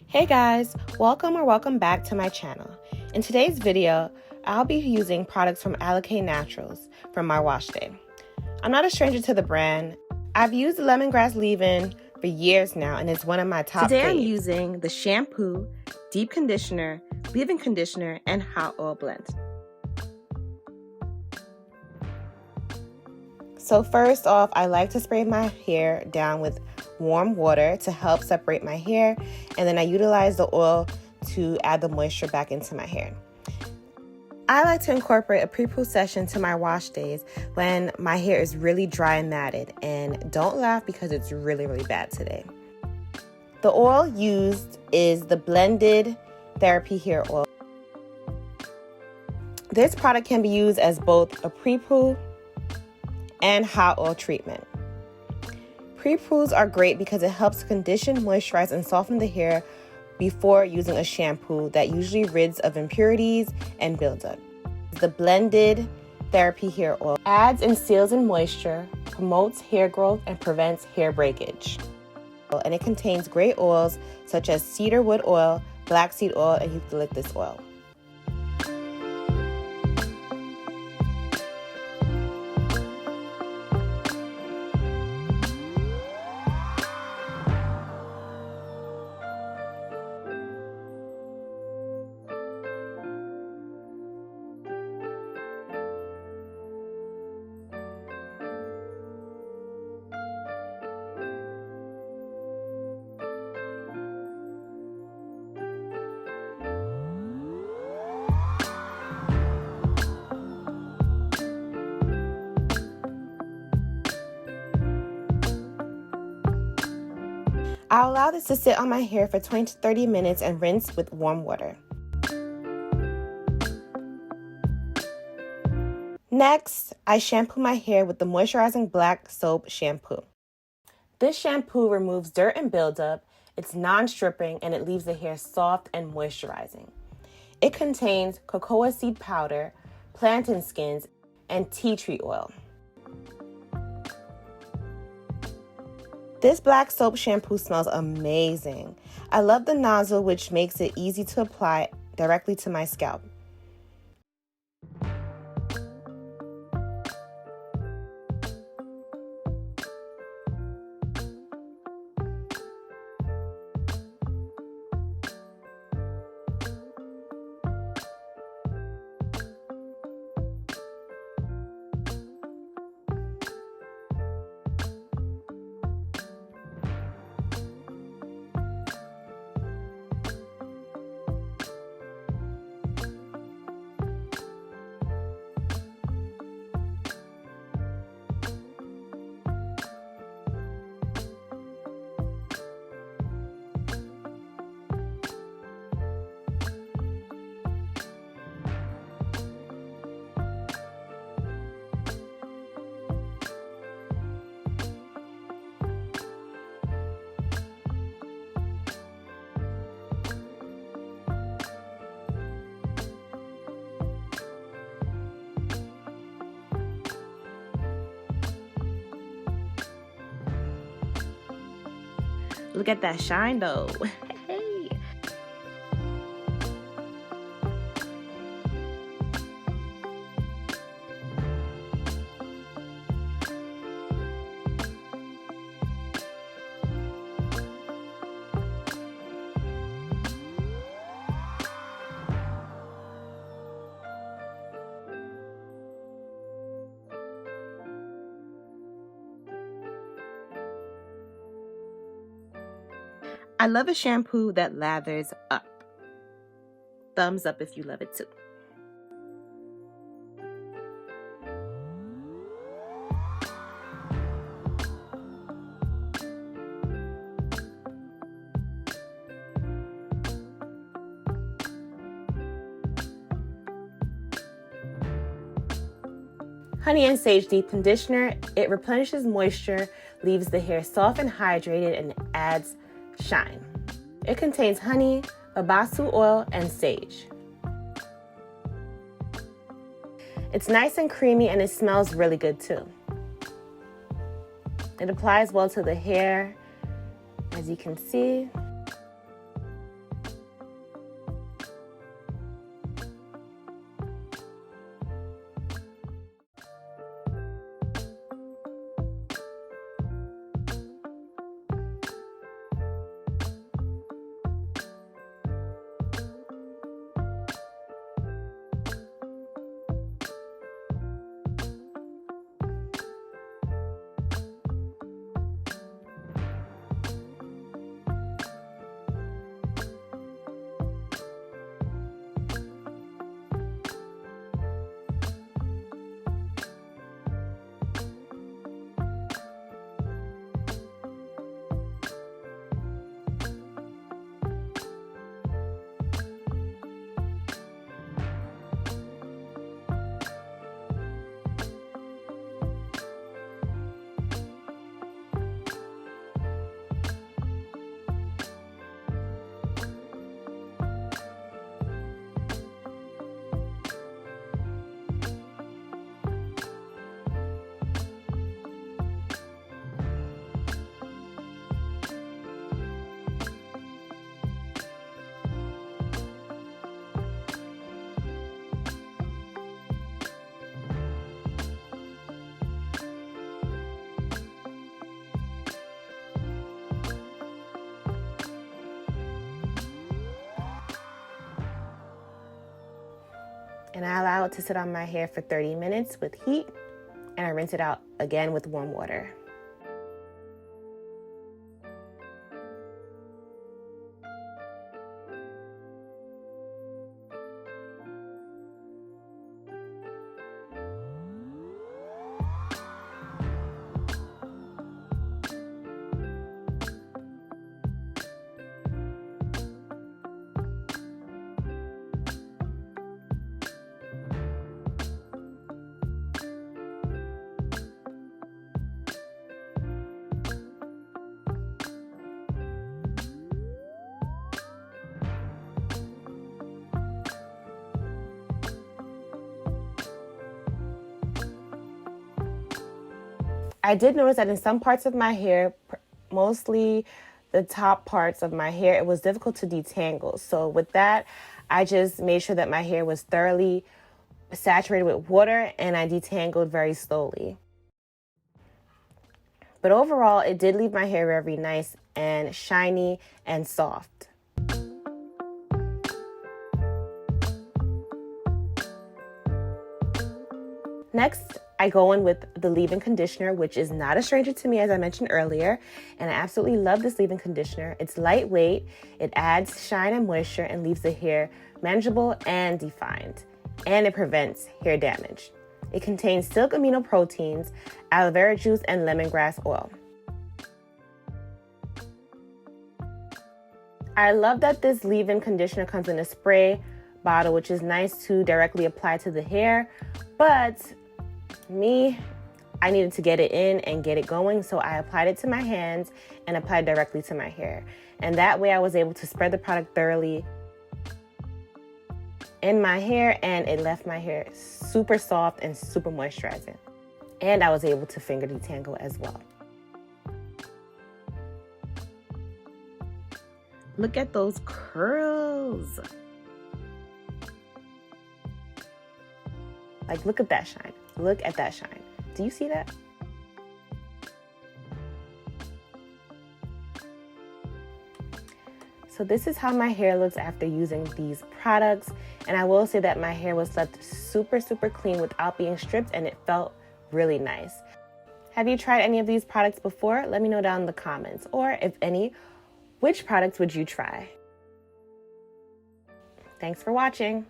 Hey guys, welcome back to my channel. In today's video, I'll be using products from Alikay Naturals for my wash day. I'm not a stranger to the brand. I've used the lemongrass leave-in for years now and it's one of my top Today faves. I'm using the shampoo, deep conditioner, leave-in conditioner, and hot oil blend. So first off, I like to spray my hair down with warm water to help separate my hair, and then I utilize the oil to add the moisture back into my hair. I like to incorporate a pre-poo session to my wash days when my hair is really dry and matted, and don't laugh because it's really bad today. The oil used is the blended therapy hair oil. This product can be used as both a pre-poo and hot oil treatment. Pre-poos are great because it helps condition, moisturize, and soften the hair before using a shampoo that usually rids of impurities and buildup. The blended therapy hair oil adds and seals in moisture, promotes hair growth, and prevents hair breakage. And it contains great oils such as cedarwood oil, black seed oil, and eucalyptus oil. I'll allow this to sit on my hair for 20 to 30 minutes and rinse with warm water. Next, I shampoo my hair with the moisturizing black soap shampoo. This shampoo removes dirt and buildup, it's non-stripping, and it leaves the hair soft and moisturizing. It contains cocoa seed powder, plantain skins, and tea tree oil. This black soap shampoo smells amazing. I love the nozzle, which makes it easy to apply directly to my scalp. Look at that shine though. Hey. I love a shampoo that lathers up. Thumbs up if you love it too. Honey and Sage Deep Conditioner. It replenishes moisture, leaves the hair soft and hydrated, and adds shine. It contains honey, babasu oil, and sage. It's nice and creamy and it smells really good too. It applies well to the hair, as you can see. And I allow it to sit on my hair for 30 minutes with heat, and I rinse it out again with warm water. I did notice that in some parts of my hair, mostly the top parts of my hair, it was difficult to detangle. So with that, I just made sure that my hair was thoroughly saturated with water and I detangled very slowly. But overall, it did leave my hair very nice and shiny and soft. Next, I go in with the leave-in conditioner, which is not a stranger to me, as I mentioned earlier, and I absolutely love this leave-in conditioner. It's lightweight, it adds shine and moisture, and leaves the hair manageable and defined, and it prevents hair damage. It contains silk amino proteins, aloe vera juice, and lemongrass oil. I love that this leave-in conditioner comes in a spray bottle, which is nice to directly apply to the hair, but I needed to get it in and get it going, so I applied it to my hands and applied directly to my hair. And that way I was able to spread the product thoroughly in my hair, and it left my hair super soft and super moisturizing. And I was able to finger detangle as well. Look at those curls. Like, look at that shine. Look at that shine. Do you see that? So this is how my hair looks after using these products. And I will say that my hair was left super, super clean without being stripped, and it felt really nice. Have you tried any of these products before? Let me know down in the comments. Or if any, which products would you try? Thanks for watching.